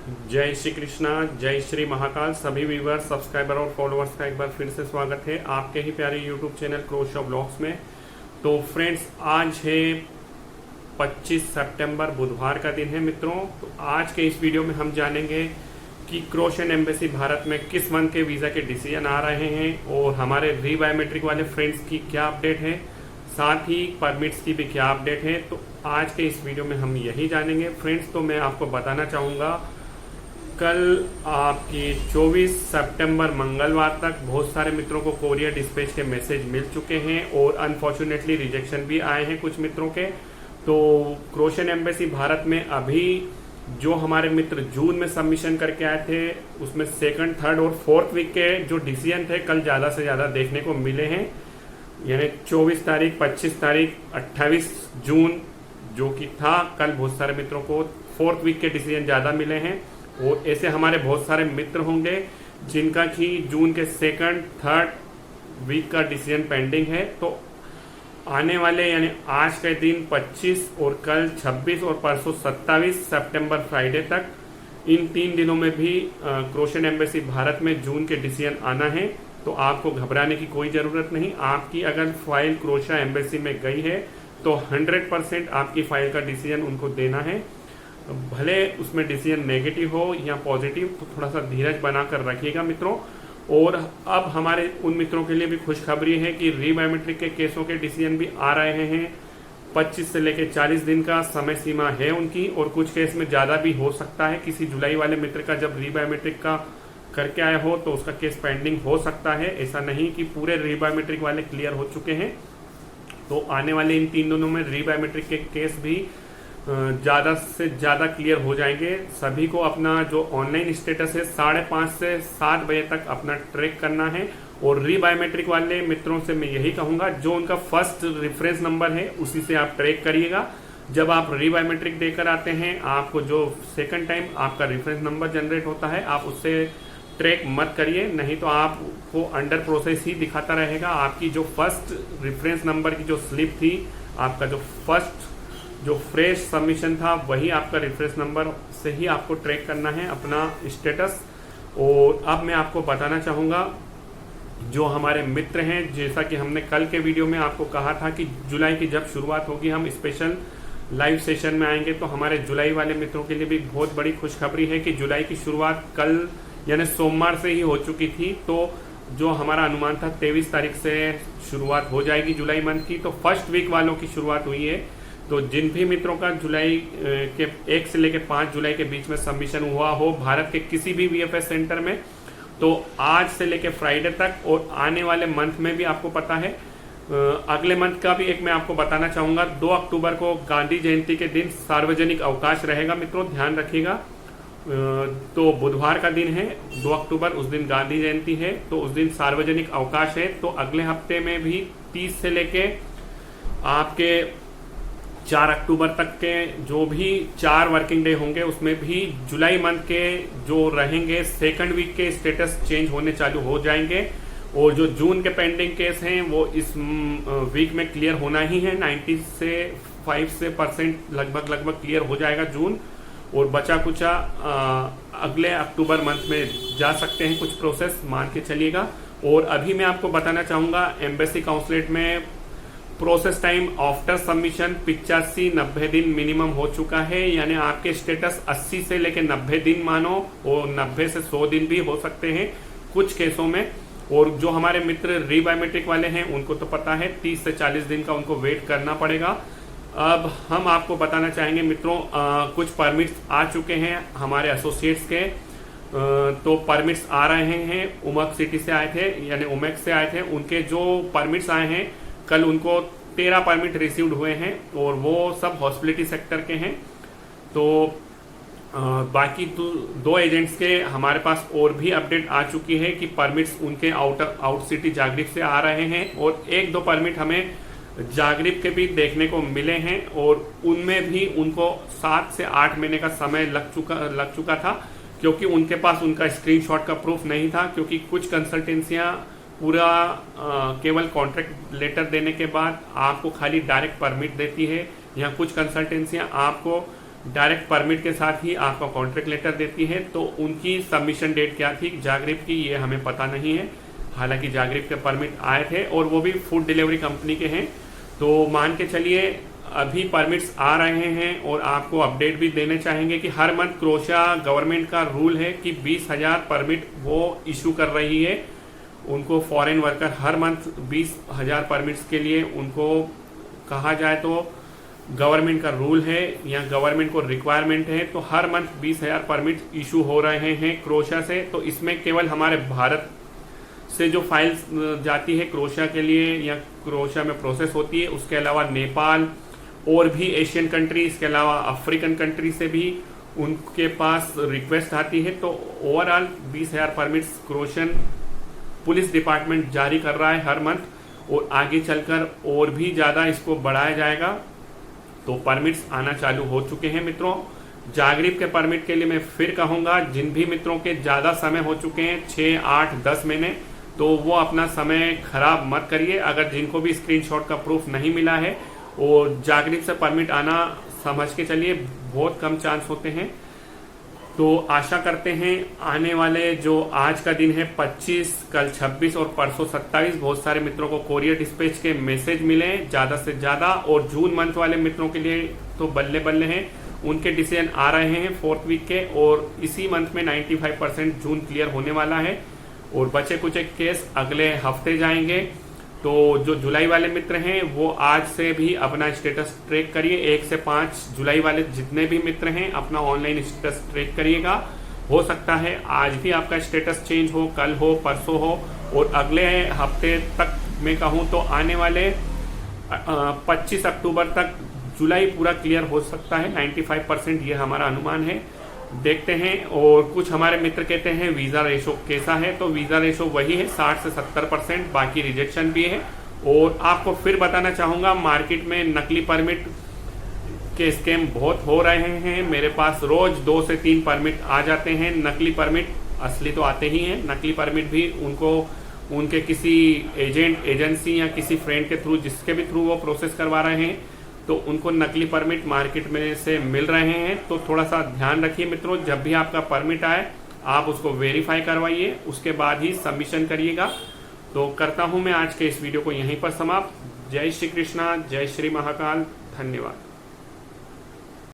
जय श्री कृष्णा, जय श्री महाकाल। सभी व्यूअर्स, सब्सक्राइबर और फॉलोअर्स का एक बार फिर से स्वागत है आपके ही प्यारे यूट्यूब चैनल क्रोशा ब्लॉग्स में। तो फ्रेंड्स, आज है 25 सितंबर, बुधवार का दिन है मित्रों। तो आज के इस वीडियो में हम जानेंगे कि क्रोशियन एम्बेसी भारत में किस मंथ के वीज़ा के डिसीजन आ रहे हैं और हमारे रीबायोमेट्रिक वाले फ्रेंड्स की क्या अपडेट है, साथ ही परमिट्स की भी क्या अपडेट है। तो आज के इस वीडियो में हम यही जानेंगे फ्रेंड्स। तो मैं आपको बताना चाहूँगा, कल आपकी 24 सितंबर मंगलवार तक बहुत सारे मित्रों को कोरियर डिस्पैच के मैसेज मिल चुके हैं और अनफॉर्चुनेटली रिजेक्शन भी आए हैं कुछ मित्रों के। तो क्रोशियन एम्बेसी भारत में अभी जो हमारे मित्र जून में सबमिशन करके आए थे, उसमें सेकंड, थर्ड और फोर्थ वीक के जो डिसीजन थे कल ज़्यादा से ज़्यादा देखने को मिले हैं। यानी 24 तारीख, 25 तारीख, 28 जून जो कि था कल, बहुत सारे मित्रों को फोर्थ वीक के डिसीजन ज़्यादा मिले हैं। और ऐसे हमारे बहुत सारे मित्र होंगे जिनका कि जून के सेकंड, थर्ड वीक का डिसीजन पेंडिंग है। तो आने वाले यानी आज के दिन 25 और कल 26 और परसों 27 सितंबर फ्राइडे तक, इन 3 दिनों में भी क्रोशियन एम्बेसी भारत में जून के डिसीजन आना है। तो आपको घबराने की कोई ज़रूरत नहीं। आपकी अगर फाइल क्रोशिया एम्बेसी में गई है तो 100% आपकी फाइल का डिसीजन उनको देना है। भले उसमें डिसीजन नेगेटिव हो या पॉजिटिव, तो थोड़ा सा धीरज बनाकर रखिएगा मित्रों। और अब हमारे उन मित्रों के लिए भी खुशखबरी है कि रीबायोमेट्रिक के केसों के डिसीजन भी आ रहे हैं। 25 से लेकर 40 दिन का समय सीमा है उनकी, और कुछ केस में ज़्यादा भी हो सकता है। किसी जुलाई वाले मित्र का जब रीबायोमेट्रिक का करके आया हो तो उसका केस पेंडिंग हो सकता है। ऐसा नहीं कि पूरे रीबायोमेट्रिक वाले क्लियर हो चुके हैं। तो आने वाले इन 3 दिनों में रीबायोमेट्रिक के केस भी ज़्यादा से ज़्यादा क्लियर हो जाएंगे। सभी को अपना जो ऑनलाइन स्टेटस है 5:30 से 7 बजे तक अपना ट्रैक करना है। और रीबायोमेट्रिक वाले मित्रों से मैं यही कहूँगा, जो उनका फर्स्ट रेफरेंस नंबर है उसी से आप ट्रैक करिएगा। जब आप रीबायोमेट्रिक देकर आते हैं, आपको जो सेकंड टाइम आपका रेफरेंस नंबर जनरेट होता है, आप उससे ट्रैक मत करिए, नहीं तो आपको अंडर प्रोसेस ही दिखाता रहेगा। आपकी जो फर्स्ट रेफरेंस नंबर की जो स्लिप थी, आपका जो फर्स्ट जो फ्रेश सबमिशन था, वही आपका रेफरेंस नंबर से ही आपको ट्रैक करना है अपना स्टेटस। और अब मैं आपको बताना चाहूँगा, जो हमारे मित्र हैं, जैसा कि हमने कल के वीडियो में आपको कहा था कि जुलाई की जब शुरुआत होगी हम स्पेशल लाइव सेशन में आएंगे। तो हमारे जुलाई वाले मित्रों के लिए भी बहुत बड़ी खुशखबरी है कि जुलाई की शुरुआत कल यानी सोमवार से ही हो चुकी थी। तो जो हमारा अनुमान था 23 तारीख से शुरुआत हो जाएगी जुलाई मंथ की। तो फर्स्ट वीक वालों की शुरुआत हुई है। तो जिन भी मित्रों का जुलाई के 1 से लेकर 5 जुलाई के बीच में सबमिशन हुआ हो भारत के किसी भी वीएफएस सेंटर में, तो आज से लेकर फ्राइडे तक और आने वाले मंथ में भी आपको पता है, अगले मंथ का भी एक मैं आपको बताना चाहूँगा। 2 अक्टूबर को गांधी जयंती के दिन सार्वजनिक अवकाश रहेगा मित्रों, ध्यान रखिएगा। तो बुधवार का दिन है 2 अक्टूबर, उस दिन गांधी जयंती है, तो उस दिन सार्वजनिक अवकाश है। तो अगले हफ्ते में भी 30 से लेके आपके 4 अक्टूबर तक के जो भी 4 वर्किंग डे होंगे, उसमें भी जुलाई मंथ के जो रहेंगे सेकंड वीक के स्टेटस चेंज होने चालू हो जाएंगे। और जो जून के पेंडिंग केस हैं वो इस वीक में क्लियर होना ही है। 95% लगभग क्लियर हो जाएगा जून, और बचा कुचा अगले अक्टूबर मंथ में जा सकते हैं कुछ प्रोसेस, मान के चलिएगा। और अभी मैं आपको बताना चाहूँगा, एम्बेसी काउंसलेट में प्रोसेस टाइम आफ्टर सबमिशन 85-90 दिन मिनिमम हो चुका है। यानी आपके स्टेटस 80 से लेकर 90 दिन मानो, और 90 से 100 दिन भी हो सकते हैं कुछ केसों में। और जो हमारे मित्र रीबायोमेट्रिक वाले हैं उनको तो पता है 30 से 40 दिन का उनको वेट करना पड़ेगा। अब हम आपको बताना चाहेंगे मित्रों, कुछ परमिट्स आ चुके हैं हमारे एसोसिएट्स के। तो परमिट्स आ रहे हैं, उमक सिटी से आए थे, यानी उमेक से आए थे। उनके जो परमिट्स आए हैं कल, उनको 13 परमिट रिसीव्ड हुए हैं, और वो सब हॉस्पिटलिटी सेक्टर के हैं। तो बाकी 2 एजेंट्स के हमारे पास और भी अपडेट आ चुकी है कि परमिट्स उनके आउट सिटी जागरिप से आ रहे हैं। और 1-2 परमिट हमें जागरिप के भी देखने को मिले हैं, और उनमें भी उनको 7 से 8 महीने का समय लग चुका था, क्योंकि उनके पास उनका स्क्रीनशॉट का प्रूफ नहीं था। क्योंकि कुछ कंसल्टेंसियां पूरा केवल कॉन्ट्रैक्ट लेटर देने के बाद आपको खाली डायरेक्ट परमिट देती है, या कुछ कंसल्टेंसियां आपको डायरेक्ट परमिट के साथ ही आपका कॉन्ट्रैक्ट लेटर देती है। तो उनकी सबमिशन डेट क्या थी जागरिप की, ये हमें पता नहीं है। हालांकि जागरिप के परमिट आए थे और वो भी फूड डिलीवरी कंपनी के हैं। तो मान के चलिए अभी परमिट्स आ रहे हैं और आपको अपडेट भी देने चाहेंगे कि हर मंथ क्रोएशिया गवर्नमेंट का रूल है कि 20,000 परमिट वो इशू कर रही है। उनको फॉरेन वर्कर हर मंथ 20,000 परमिट्स के लिए उनको कहा जाए तो गवर्नमेंट का रूल है या गवर्नमेंट को रिक्वायरमेंट है। तो हर मंथ 20,000 परमिट इशू हो रहे हैं क्रोएशिया से। तो इसमें केवल हमारे भारत से जो फाइल्स जाती है क्रोएशिया के लिए या क्रोएशिया में प्रोसेस होती है, उसके अलावा नेपाल और भी एशियन कंट्री, इसके अलावा अफ्रीकन कंट्री से भी उनके पास रिक्वेस्ट आती है। तो overall 20,000 permits Croatian police department जारी कर रहा है हर मंथ और आगे चलकर और भी ज़्यादा इसको बढ़ाया जाएगा। तो परमिट्स आना चालू हो चुके हैं मित्रों। जागरिप के परमिट के लिए मैं फिर कहूँगा, जिन भी मित्रों के ज़्यादा समय हो चुके हैं 6, 8, 10 महीने, तो वो अपना समय खराब मत करिए। अगर जिनको भी स्क्रीनशॉट का प्रूफ नहीं मिला है और जागरिप से परमिट आना समझ के चलिए बहुत कम चांस होते हैं। तो आशा करते हैं आने वाले जो आज का दिन है 25, कल 26 और परसों 27 बहुत सारे मित्रों को कोरियर डिस्पैच के मैसेज मिले ज़्यादा से ज़्यादा। और जून मंथ वाले मित्रों के लिए तो बल्ले बल्ले हैं, उनके डिसीजन आ रहे हैं 4th वीक के और इसी मंथ में 95% जून क्लियर होने वाला है और बचे कुछ एक केस अगले हफ्ते जाएंगे। तो जो जुलाई वाले मित्र हैं वो आज से भी अपना स्टेटस ट्रैक करिए। 1 से 5 जुलाई वाले जितने भी मित्र हैं अपना ऑनलाइन स्टेटस ट्रैक करिएगा। हो सकता है आज भी आपका स्टेटस चेंज हो, कल हो, परसों हो और अगले हफ्ते तक मैं कहूँ तो आने वाले 25 अक्टूबर तक जुलाई पूरा क्लियर हो सकता है। 95% ये हमारा अनुमान है, देखते हैं। और कुछ हमारे मित्र कहते हैं वीज़ा रेशो कैसा है, तो वीज़ा रेशो वही है 60 से 70%, बाकी रिजेक्शन भी है। और आपको फिर बताना चाहूँगा मार्केट में नकली परमिट के स्कैम बहुत हो रहे हैं। मेरे पास रोज 2 से 3 परमिट आ जाते हैं नकली परमिट, असली तो आते ही हैं। नकली परमिट भी उनको उनके किसी एजेंट, एजेंसी या किसी फ्रेंड के थ्रू, जिसके भी थ्रू वो प्रोसेस करवा रहे हैं, तो उनको नकली परमिट मार्केट में से मिल रहे हैं। तो थोड़ा सा ध्यान रखिए मित्रों, जब भी आपका परमिट आए आप उसको वेरीफाई करवाइए, उसके बाद ही सबमिशन करिएगा। तो करता हूं मैं आज के इस वीडियो को यहीं पर समाप्त। जय श्री कृष्णा, जय श्री महाकाल, धन्यवाद।